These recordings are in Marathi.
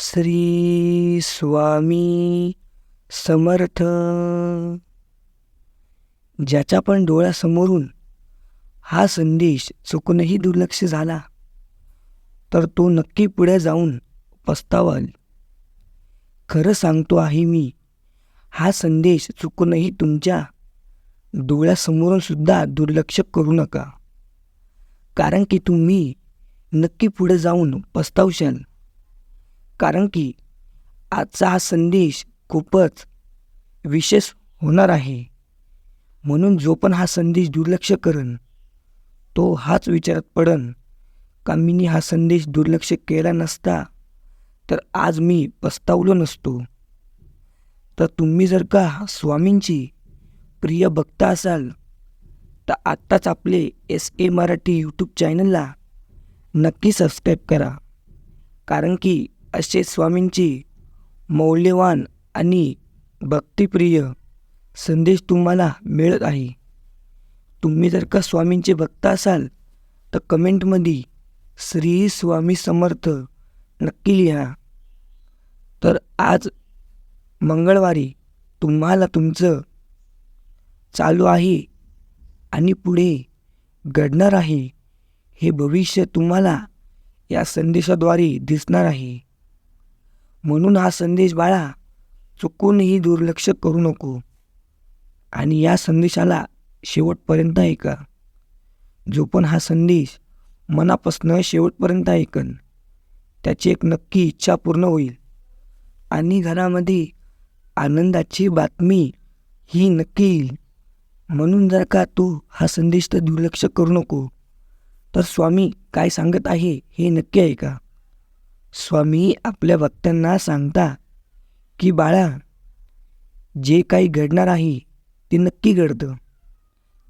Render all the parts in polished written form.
श्री स्वामी समर्थ. ज्याच्या पण डोळ्यासमोरून हा संदेश चुकूनही दुर्लक्ष झाला तर तो नक्की पुढे जाऊन पस्तावाल. खरं सांगतो आहे मी, हा संदेश चुकूनही तुमच्या डोळ्यासमोरून सुद्धा दुर्लक्ष करू नका, कारण की तुम्ही नक्की पुढे जाऊन पस्तावशाल. कारण की आजचा हा संदेश खूपच विशेष होणार आहे. म्हणून जो पण हा संदेश दुर्लक्ष करन तो हाच विचारात पडन का मी हा संदेश दुर्लक्ष केला नसता तर आज मी पस्तावलो नसतो. तर तुम्ही जर का स्वामींची प्रिय भक्त असाल तर आत्ताच आपले SA मराठी यूट्यूब चॅनलला नक्की सबस्क्राईब करा, कारण की असे स्वामींची मौल्यवान आणि भक्तिप्रिय संदेश तुम्हाला मिळत आहे. तुम्ही जर का स्वामींचे भक्त असाल तर कमेंटमध्ये श्री स्वामी समर्थ नक्की लिहा. तर आज मंगळवारी तुम्हाला तुमचं चालू आहे आणि पुढे घडणार आहे हे भविष्य तुम्हाला या संदेशाद्वारे दिसणार आहे. म्हणून हा संदेश बाळा चुकूनही दुर्लक्ष करू नको आणि या संदेशाला शेवटपर्यंत ऐका. जो पण हा संदेश मनापासून शेवटपर्यंत ऐकन त्याची एक नक्की इच्छा पूर्ण होईल आणि घरामध्ये आनंदाची बातमी ही नक्की येईल. म्हणून जर का तू हा संदेश तर दुर्लक्ष करू नको, तर स्वामी काय सांगत आहे हे नक्की ऐका. स्वामी आपल्या भक्तांना सांगता की बाळा, जे काही घडणार आहे ते नक्की घडतं,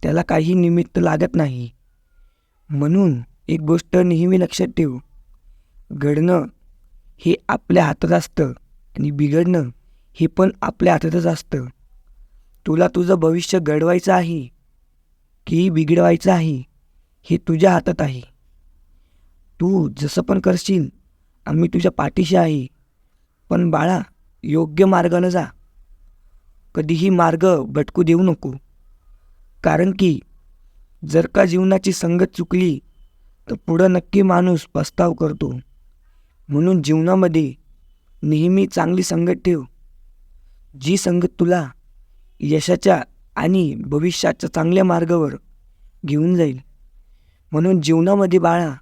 त्याला काही निमित्त लागत नाही. म्हणून एक गोष्ट नेहमी लक्षात ठेव, घडणं हे आपल्या हातात असतं आणि बिघडणं हे पण आपल्या हातातच असतं. तुला तुझं भविष्य घडवायचं आहे की बिघडवायचं आहे हे तुझ्या हातात आहे. तू जसं पण करशील आम्ही तुझ्या पाठीशी आहे. पण बाळा, योग्य मार्गानं जा, कधीही मार्ग भटकू देऊ नको. कारण की जर का जीवनाची संगत चुकली तर पुढं नक्की माणूस पस्ताव करतो. म्हणून जीवनामध्ये नेहमी चांगली संगत ठेव, जी संगत तुला यशाच्या आणि भविष्याच्या चांगल्या मार्गावर घेऊन जाईल. म्हणून जीवनामध्ये बाळा,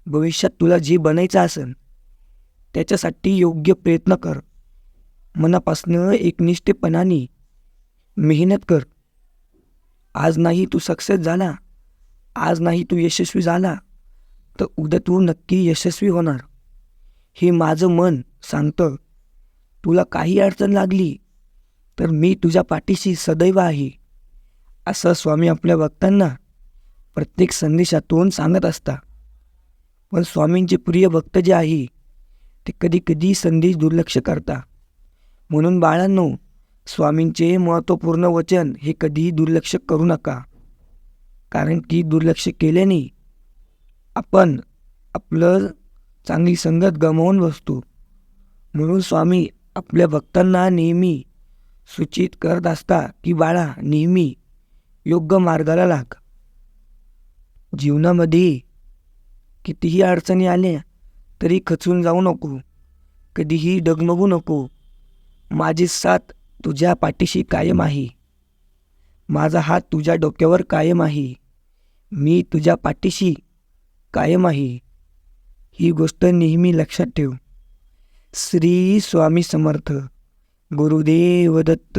भविष्यात तुला जे बनायचं असेल त्याच्यासाठी योग्य प्रयत्न कर. मनापासनं एकनिष्ठपणाने मेहनत कर. आज नाही तू सक्सेस झाला, आज नाही तू यशस्वी झाला तर उद्या तू नक्की यशस्वी होणार हे माझं मन सांगतं. तुला काही अडचण लागली तर मी तुझ्या पाठीशी सदैव आहे, असं स्वामी आपल्या भक्तांना प्रत्येक संदेशातून सांगत असतात. पण स्वामींचे प्रिय भक्त जे आहे ते कधी कधी संदेश दुर्लक्ष करता. म्हणून बाळांनो, स्वामींचे महत्त्वपूर्ण वचन हे कधीही दुर्लक्ष करू नका, कारण की दुर्लक्ष केल्याने आपण आपलं चांगली संगत गमावून बसतो. म्हणून स्वामी आपल्या भक्तांना नेहमी सूचित करत असता की बाळा, नेहमी योग्य मार्गाला लाग. जीवनामध्ये कितीही अडचणी आल्या तरी खचून जाऊ नको, कधीही डगमगू नको. माझी साथ तुझ्या पाठीशी कायम आहे, माझा हात तुझ्या डोक्यावर कायम आहे, मी तुझ्या पाठीशी कायम आहे. ही गोष्ट नेहमी लक्षात ठेव. श्री स्वामी समर्थ. गुरुदेव दत्त.